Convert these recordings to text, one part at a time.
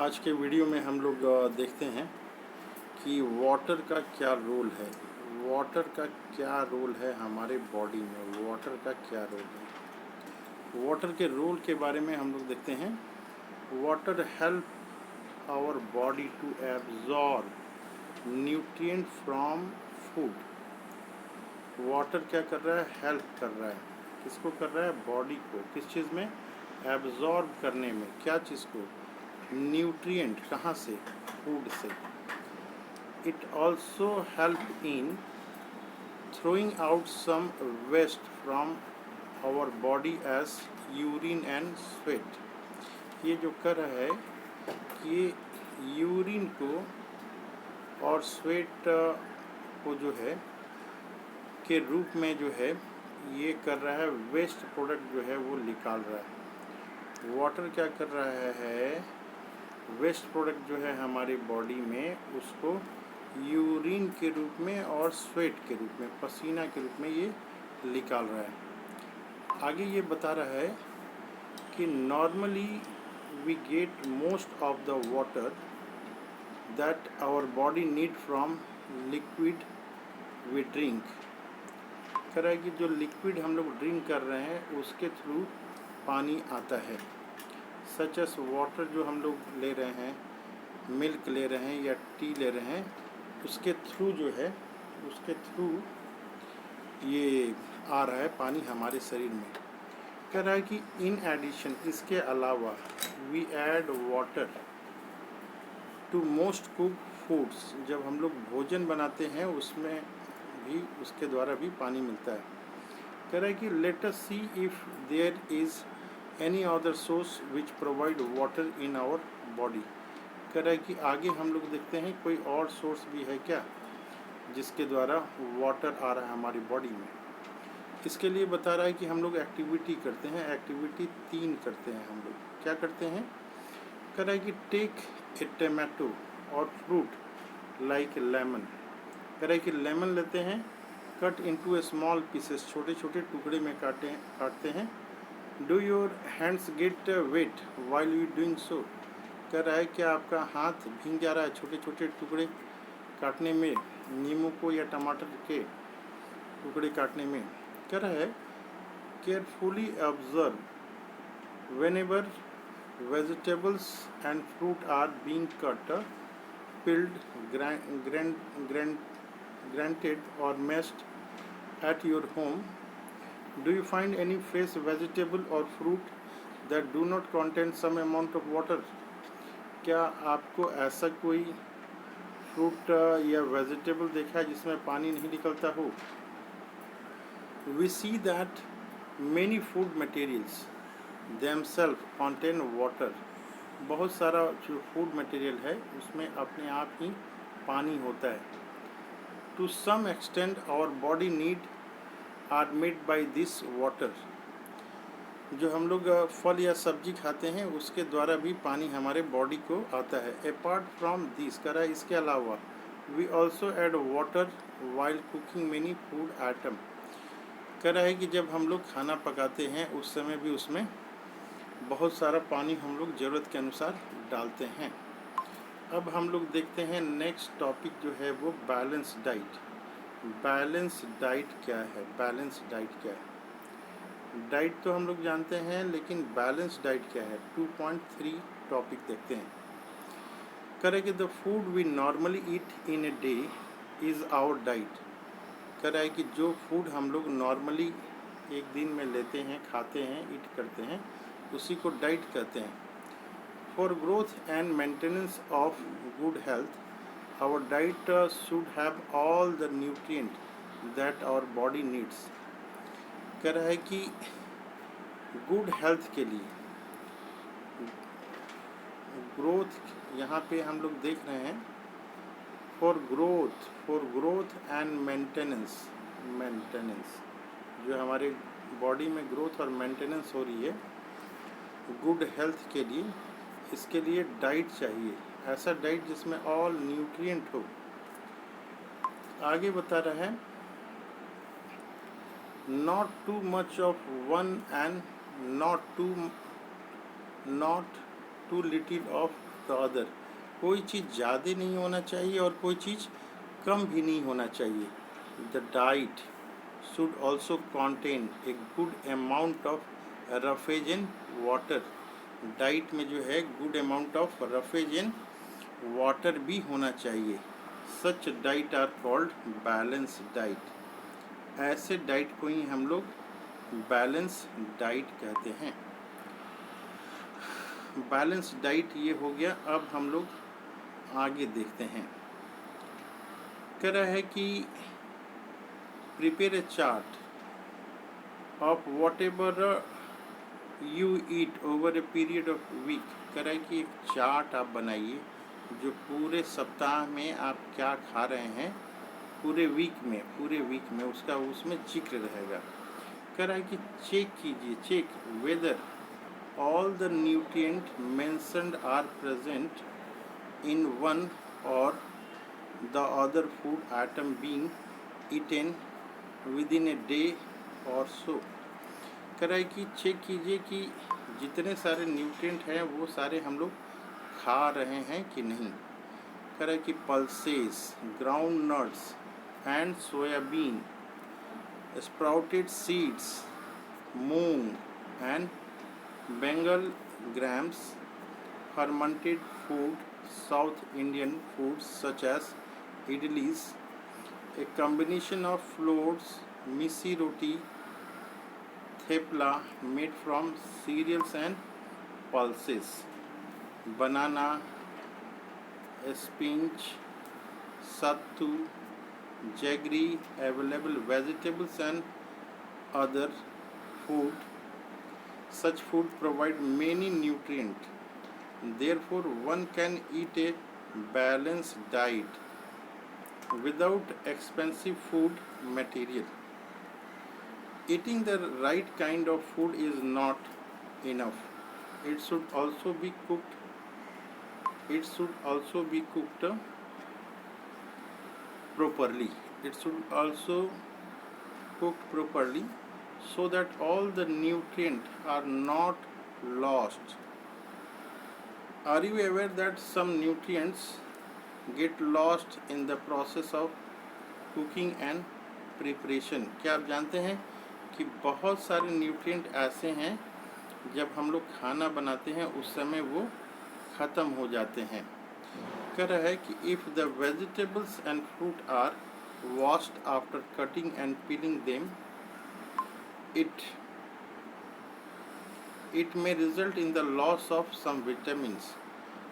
आज के वीडियो में हम लोग देखते हैं कि वाटर का क्या रोल है। वाटर का क्या रोल है हमारे बॉडी में, वाटर का क्या रोल है। वाटर के रोल के बारे में हम लोग देखते हैं। Water help our body to absorb nutrient from food. Water क्या कर रहा है? हेल्प कर रहा है। किसको कर रहा है? बॉडी को। किस चीज़ में? एब्जॉर्ब करने में। क्या चीज़ को? न्यूट्रिएंट। कहाँ से? फूड से। It also help in throwing out some waste from our body as urine and sweat। ये जो कर रहा है कि ये यूरिन को और स्वेट को जो है के रूप में जो है ये कर रहा है, वेस्ट प्रोडक्ट जो है वो निकाल रहा है। वाटर क्या कर रहा है? वेस्ट प्रोडक्ट जो है हमारी बॉडी में उसको यूरिन के रूप में और स्वेट के रूप में, पसीना के रूप में ये निकाल रहा है। आगे ये बता रहा है कि normally we get most of the water that our body need from liquid we drink. कह रहा है कि जो लिक्विड हम लोग ड्रिंक कर रहे हैं उसके थ्रू पानी आता है। सच एस वाटर जो हम लोग ले रहे हैं, मिल्क ले रहे हैं या टी ले रहे हैं, उसके थ्रू जो है, उसके थ्रू ये आ रहा है पानी हमारे शरीर में। कह रहा है कि इन एडिशन, इसके अलावा we add water to most cook foods. जब हम लोग भोजन बनाते हैं उसमें भी, उसके द्वारा भी पानी मिलता है। कह रहा है कि let us see if there is any other source which provide water in our body. कह रहा है कि आगे हम लोग देखते हैं कोई और सोर्स भी है क्या जिसके द्वारा वाटर आ रहा है हमारी बॉडी में। इसके लिए बता रहा है कि हम लोग एक्टिविटी करते हैं। एक्टिविटी 3 करते हैं हम लोग। क्या करते हैं? कह रहा है कि टेक ए टमाटो और फ्रूट लाइक लेमन। कह रहा है कि लेमन लेते हैं, cut into a small pieces, छोटे छोटे टुकड़े में काटते हैं। Do your hands get wet while you doing so. कह रहा है कि आपका हाथ भीग जा रहा है छोटे छोटे टुकड़े काटने में, नींबू को या टमाटर के टुकड़े काटने में। कह रहा है carefully observe whenever vegetables and fruit are being cut, peeled, granted or mashed at your home. Do you find any fresh vegetable or fruit that do not contain some amount of water? क्या आपको ऐसा कोई fruit या vegetable देखा है जिसमें पानी नहीं निकलता हो? We see that many food materials themselves contain water। बहुत सारा जो फूड मटेरियल है उसमें अपने आप ही पानी होता है। To some extent our body need are made by this water. जो हम लोग फल या सब्जी खाते हैं उसके द्वारा भी पानी हमारे बॉडी को आता है। अपार्ट फ्रॉम दिस, कह रहा है इसके अलावा, we also add water while cooking many food item. कह रहा है कि जब हम लोग खाना पकाते हैं उस समय भी उसमें बहुत सारा पानी हम लोग ज़रूरत के अनुसार डालते हैं। अब हम लोग देखते हैं नेक्स्ट टॉपिक जो है वो बैलेंस डाइट। बैलेंस डाइट क्या है? बैलेंस डाइट क्या है? डाइट तो हम लोग जानते हैं, लेकिन बैलेंस डाइट क्या है? 2.3 टॉपिक देखते हैं। कह कि the food we normally eat in a day is our diet. कह रहा है कि जो फूड हम लोग नॉर्मली एक दिन में लेते हैं, खाते हैं, ईट करते हैं, उसी को डाइट कहते हैं। For growth and maintenance of good health our diet should have all the nutrient that our body needs. कह रहा है कि गुड हेल्थ के लिए, ग्रोथ, यहाँ पे हम लोग देख रहे हैं for growth and maintenance. Maintenance जो हमारे बॉडी में ग्रोथ और मेंटेनेंस हो रही है गुड हेल्थ के लिए, इसके लिए डाइट चाहिए। ऐसा डाइट जिसमें ऑल न्यूट्रिएंट हो। आगे बता रहा है not too much of one and not too little of the other. कोई चीज़ ज़्यादा नहीं होना चाहिए और कोई चीज़ कम भी नहीं होना चाहिए। The diet should also contain a good amount of roughage and water. Diet में जो है good amount of roughage and water भी होना चाहिए। Such diet are called balance diet. ऐसे डाइट को ही हम लोग बैलेंस डाइट कहते हैं। बैलेंस डाइट ये हो गया। अब हम लोग आगे देखते हैं। कह रहा है कि prepare a chart of whatever you eat over a period of week. कह रहा है कि एक चार्ट आप बनाइए जो पूरे सप्ताह में आप क्या खा रहे हैं, पूरे वीक में उसका उसमें जिक्र रहेगा। कह रहा है कि चेक कीजिए, check whether all the nutrient mentioned are present in one or the other food item being eaten within a day or so। कह रहा है कि चेक कीजिए कि जितने सारे न्यूट्रिएंट हैं वो सारे हम लोग खा रहे हैं कि नहीं। कह रहा है कि pulses, ground nuts and soybean, sprouted seeds, moong and Bengal grams, fermented food, South Indian foods such as idlis, a combination of flours, misi roti, thepla made from cereals and pulses, banana, spinach, sattu, jaggery, available vegetables and other food। Such food provide many nutrients. Therefore, one can eat a balanced diet without expensive food material. Eating the right kind of food is not enough. It should also be cooked. It should also be cooked properly. It should also cooked properly so that all the nutrients are not lost। Are you aware that some nutrients get lost in the process of cooking and preparation? क्या आप जानते हैं कि बहुत सारे nutrient ऐसे हैं जब हम लोग खाना बनाते हैं उस समय वो ख़त्म हो जाते हैं। कह रहा है कि if the vegetables and fruit are washed after cutting and peeling them, it may result in the loss of some vitamins।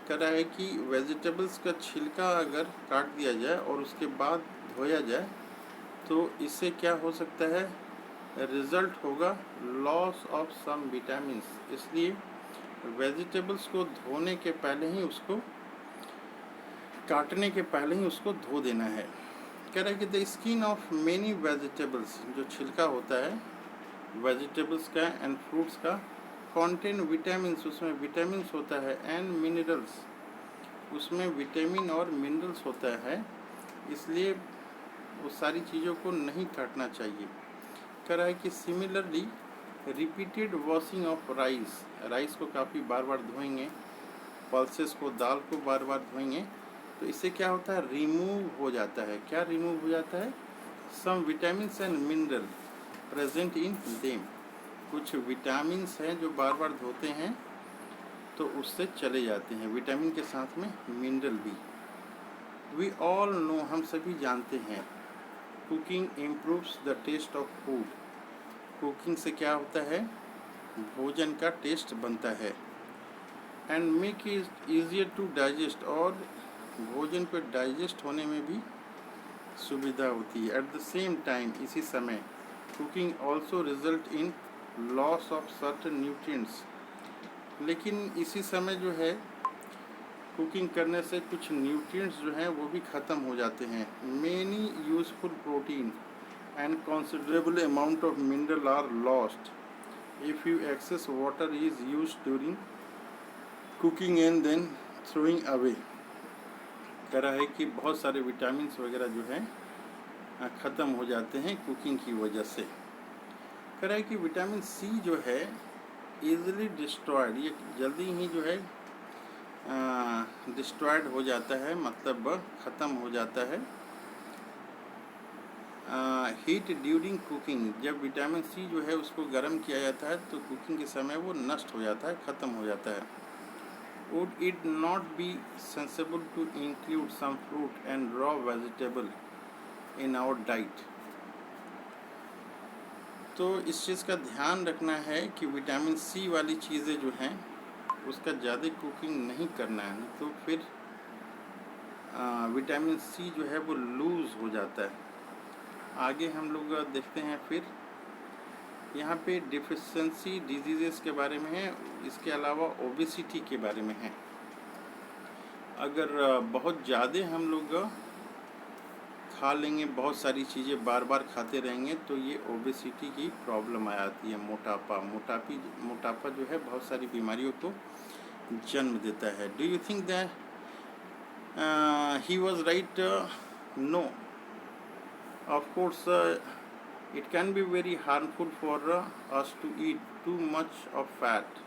कह रहा है कि वेजिटेबल्स का छिलका अगर काट दिया जाए और उसके बाद धोया जाए तो इससे क्या हो सकता है, रिजल्ट होगा लॉस ऑफ सम विटामिन्स। इसलिए वेजिटेबल्स को धोने के पहले ही उसको काटने के पहले ही उसको धो देना है। कह रहा है कि the skin of many vegetables, जो छिलका होता है वेजिटेबल्स का एंड फ्रूट्स का, कंटेन विटामिन्स, उसमें विटामिन्स होता है, एंड मिनरल्स, उसमें विटामिन और मिनरल्स होता है। इसलिए वो सारी चीज़ों को नहीं काटना चाहिए। कह रहा है कि similarly repeated washing of rice को काफ़ी बार बार धोएंगे, पल्सेस को, दाल को बार बार धोएंगे तो इससे क्या होता है, रिमूव हो जाता है। क्या रिमूव हो जाता है, some vitamins and mineral present in them. कुछ विटामिन्स हैं जो बार बार धोते हैं तो उससे चले जाते हैं, विटामिन के साथ में मिनरल भी। वी ऑल नो, हम सभी जानते हैं, cooking improves the taste of food. Cooking से क्या होता है, भोजन का टेस्ट बनता है। And make it easier to digest, और भोजन को डाइजेस्ट होने में भी सुविधा होती है। एट द सेम टाइम, इसी समय, cooking also result in loss of certain nutrients. लेकिन इसी समय जो है कुकिंग करने से कुछ न्यूट्रिएंट्स जो हैं वो भी ख़त्म हो जाते हैं। Many useful protein and considerable amount of mineral are lost if you excess water is use during cooking and then throwing away. कह रहा है कि बहुत सारे विटामिन्स वगैरह जो हैं ख़त्म हो जाते हैं कुकिंग की वजह से। कह रहा है कि विटामिन सी जो है ईज़िली डिस्ट्रॉयड, ये जल्दी ही जो है डिस्ट्रॉयड हो जाता है, मतलब ख़त्म हो जाता है। हीट ड्यूरिंग कुकिंग, जब विटामिन सी जो है उसको गर्म किया जाता है तो कुकिंग के समय वो नष्ट हो जाता है, ख़त्म हो जाता है। Would it not be sensible to include some fruit and raw vegetable in our diet? तो इस चीज़ का ध्यान रखना है कि विटामिन सी वाली चीज़ें जो हैं उसका ज़्यादा कुकिंग नहीं करना है, तो फिर विटामिन सी जो है वो लूज़ हो जाता है। आगे हम लोग देखते हैं, फिर यहाँ पे डिफिशेंसी डिजीज़ेस के बारे में है, इसके अलावा ओबेसिटी के बारे में है। अगर बहुत ज़्यादा हम लोग खा लेंगे, बहुत सारी चीज़ें बार बार खाते रहेंगे, तो ये ओबेसिटी की प्रॉब्लम आ जाती है। मोटापा जो है बहुत सारी बीमारियों को जन्म देता है। Do you think that he was right? No, of course it can be very harmful for us to eat too much of fat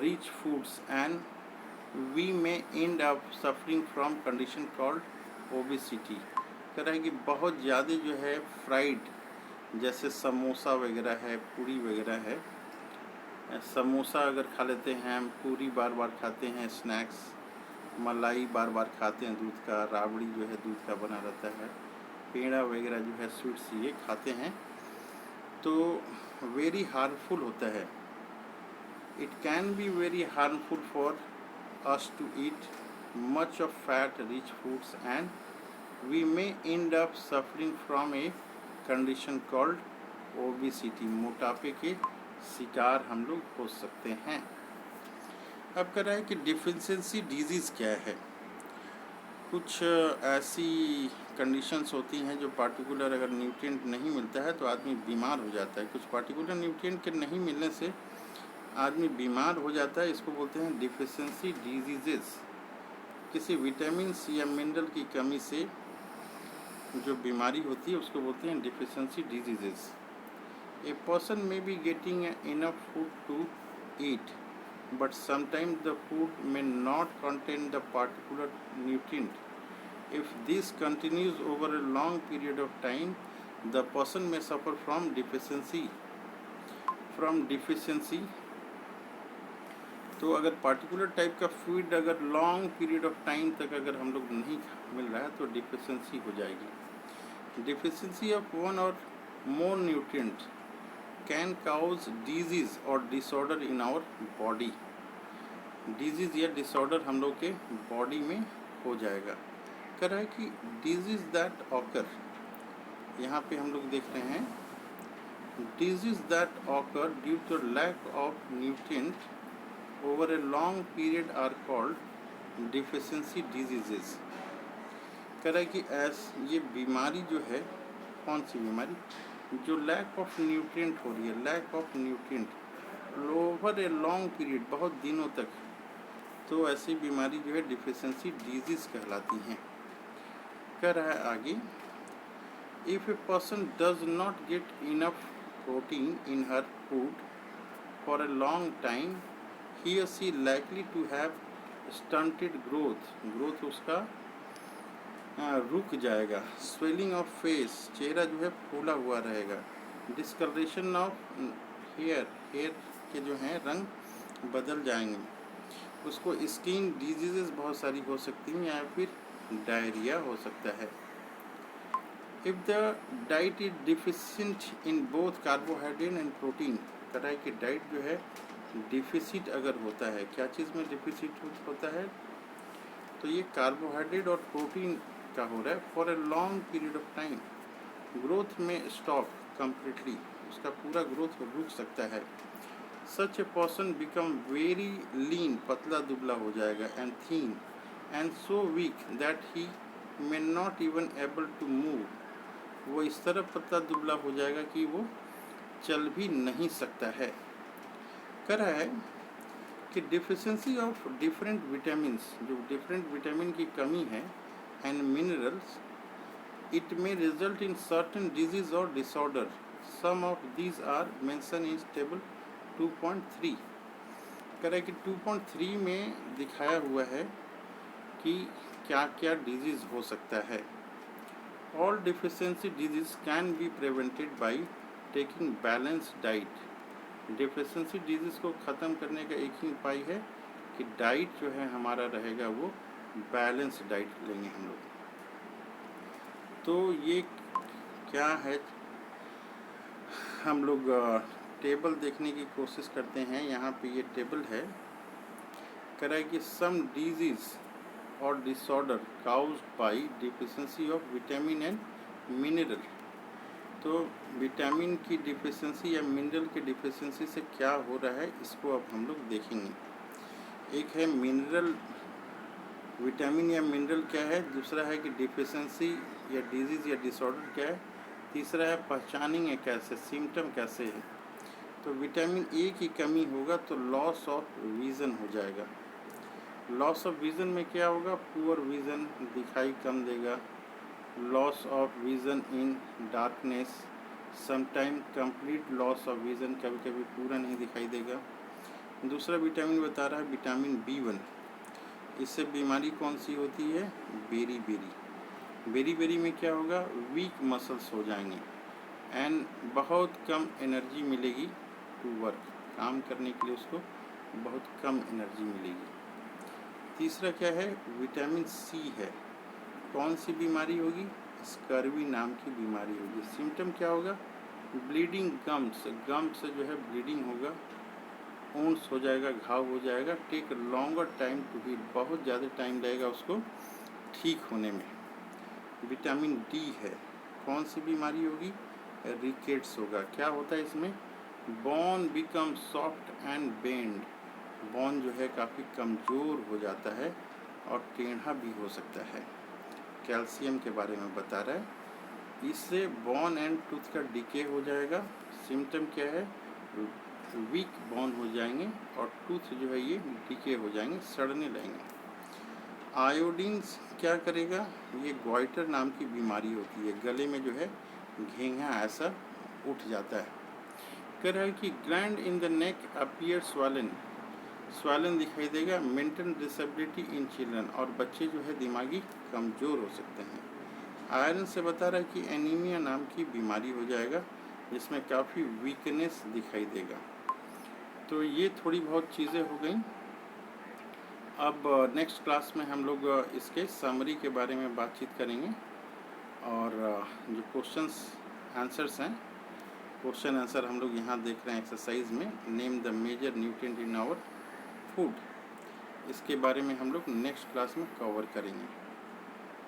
rich foods, and we may end up suffering from condition called obesity। कह रहा है कि बहुत ज़्यादा जो है fried, जैसे समोसा वगैरह है, पूरी वगैरह है। समोसा अगर खा लेते हैं हम, पूरी बार बार खाते हैं, स्नैक्स मलाई बार बार खाते हैं, दूध का राबड़ी जो है दूध का बना रहता है, पेड़ा वगैरह जो है स्वीट्स ये खाते हैं, तो वेरी हार्मफुल होता है। It can be very harmful for us to eat much of fat rich foods and we may end up suffering from a condition called obesity. मोटापे के शिकार हम लोग हो सकते हैं। अब कह रहा है कि डिफिशिएंसी डिजीज़ क्या है। कुछ ऐसी कंडीशंस होती हैं जो पार्टिकुलर अगर न्यूट्रिएंट नहीं मिलता है तो आदमी बीमार हो जाता है। कुछ पार्टिकुलर न्यूट्रिएंट के नहीं मिलने से आदमी बीमार हो जाता है, इसको बोलते हैं डिफिशिएंसी डिजीजेस। किसी विटामिन्स या मिनरल की कमी से जो बीमारी होती है उसको बोलते हैं deficiency diseases. A person may be getting enough food to eat, but sometimes the food may not contain the particular nutrient. If this continues over a long period of time, the person may suffer from deficiency. तो अगर particular type का food अगर long period of time तक अगर हम लोग नहीं मिल रहा है तो डिफिशिएंसी हो जाएगी। डिफिशिएंसी ऑफ वन और more nutrient can cause disease और disorder in our body. Disease या डिसऑर्डर हम लोग के बॉडी में हो जाएगा। कह रहा है कि डिजीज़ दैट ऑकर, यहाँ पे हम लोग देख रहे हैं, disease that occur due to lack of nutrient over a long period are called deficiency diseases. कह रहा है कि ये बीमारी जो है, कौन सी बीमारी, जो लैक ऑफ न्यूट्रिएंट हो रही है, lack of nutrient over a long period, बहुत दिनों तक, तो ऐसी बीमारी जो है डिफिशिएंसी डिजीज़ कहलाती हैं। कह रहा है आगे, if a person does not get enough protein in her food for a long time, he or she likely to have stunted growth उसका रुक जाएगा। स्वेलिंग ऑफ फेस, चेहरा जो है फूला हुआ रहेगा। डिस्कलरेशन ऑफ हेयर के जो हैं रंग बदल जाएंगे। उसको स्किन डिजीजेस बहुत सारी हो सकती हैं, या फिर डायरिया हो सकता है। If the diet is deficient in both carbohydrate and protein, कह रहा है कि डाइट जो है डिफिसिट अगर होता है, क्या चीज़ में डिफिसिट होता है, तो ये कार्बोहाइड्रेट और प्रोटीन का हो रहा है। For a long period of time, growth में स्टॉप कम्प्लीटली, उसका पूरा ग्रोथ रुक सकता है। Such a person become very lean, पतला दुबला हो जाएगा, and thin and so weak that he may not even able to move, वो इस तरह पतला दुबला हो जाएगा कि वो चल भी नहीं सकता है। कह रहा है कि डिफिशिएंसी ऑफ डिफरेंट विटामिन्स, जो डिफरेंट विटामिन की कमी है, and minerals, it may result in certain disease or disorder. Some of these are mentioned in table 2.3. कह रहा है कि 2.3 में दिखाया हुआ है कि क्या क्या डिजीज़ हो सकता है। All deficiency disease can be prevented by taking balanced diet. Deficiency disease को ख़त्म करने का एक ही उपाय है कि डाइट जो है हमारा रहेगा वो बैलेंस डाइट लेंगे हम लोग। तो ये क्या है, हम लोग टेबल देखने की कोशिश करते हैं। यहाँ पे ये टेबल है, कह रहा है कि सम डिजीज़ और disorder caused bye deficiency of vitamin and mineral. तो विटामिन की डिफिशियंसी या मिनरल की डिफिशियंसी से क्या हो रहा है, इसको अब हम लोग देखेंगे। एक है मिनरल, विटामिन या मिनरल क्या है, दूसरा है कि डिफिशियंसी या डिजीज़ या डिसऑर्डर क्या है, तीसरा है पहचानेंगे कैसे, सिम्टम कैसे है। तो विटामिन ए की कमी होगा तो लॉस ऑफ विज़न हो जाएगा। लॉस ऑफ विज़न में क्या होगा, पुअर विज़न, दिखाई कम देगा। Loss of vision in darkness, sometime complete loss of vision, कभी कभी पूरा नहीं दिखाई देगा। दूसरा विटामिन बता रहा है विटामिन B1, इससे बीमारी कौन सी होती है, बेरी बेरी। बेरी बेरी में क्या होगा, वीक मसल्स हो जाएंगे एंड बहुत कम एनर्जी मिलेगी टू वर्क, काम करने के लिए उसको बहुत कम एनर्जी मिलेगी। तीसरा क्या है, विटामिन C है। कौन सी बीमारी होगी, स्कर्वी नाम की बीमारी होगी। सिम्टम क्या होगा, ब्लीडिंग गम्स, गम्स से जो है ब्लीडिंग होगा, ऊंस हो जाएगा, घाव हो जाएगा। Take longer time to heal, बहुत ज़्यादा टाइम लगेगा उसको ठीक होने में। विटामिन D है। कौन सी बीमारी होगी, रिकेट्स होगा। क्या होता है इसमें, bone become soft and bend, bone जो है काफ़ी कमज़ोर हो जाता है और टेढ़ा भी हो सकता है। कैल्शियम के बारे में बता रहा है, इससे बोन एंड टूथ का डिके हो जाएगा। सिम्टम क्या है, वीक बोन हो जाएंगे और टूथ जो है ये डिके हो जाएंगे, सड़ने लगेंगे। आयोडीन क्या करेगा, ये ग्वाइटर नाम की बीमारी होती है, गले में जो है घेंघा ऐसा उठ जाता है। कह रहा है कि gland in the neck appear swollen, swollen दिखाई देगा। मेंटल डिसेबिलिटी इन चिल्ड्रन, और बच्चे जो है दिमागी कमज़ोर हो सकते हैं। आयरन से बता रहा है कि एनीमिया नाम की बीमारी हो जाएगा, जिसमें काफ़ी वीकनेस दिखाई देगा। तो ये थोड़ी बहुत चीज़ें हो गई। अब नेक्स्ट क्लास में हम लोग इसके समरी के बारे में बातचीत करेंगे, और जो क्वेश्चंस आंसर्स हैं, क्वेश्चन आंसर हम लोग यहाँ देख रहे हैं एक्सरसाइज में। Name the major nutrient in our food, इसके बारे में हम लोग नेक्स्ट क्लास में कवर करेंगे।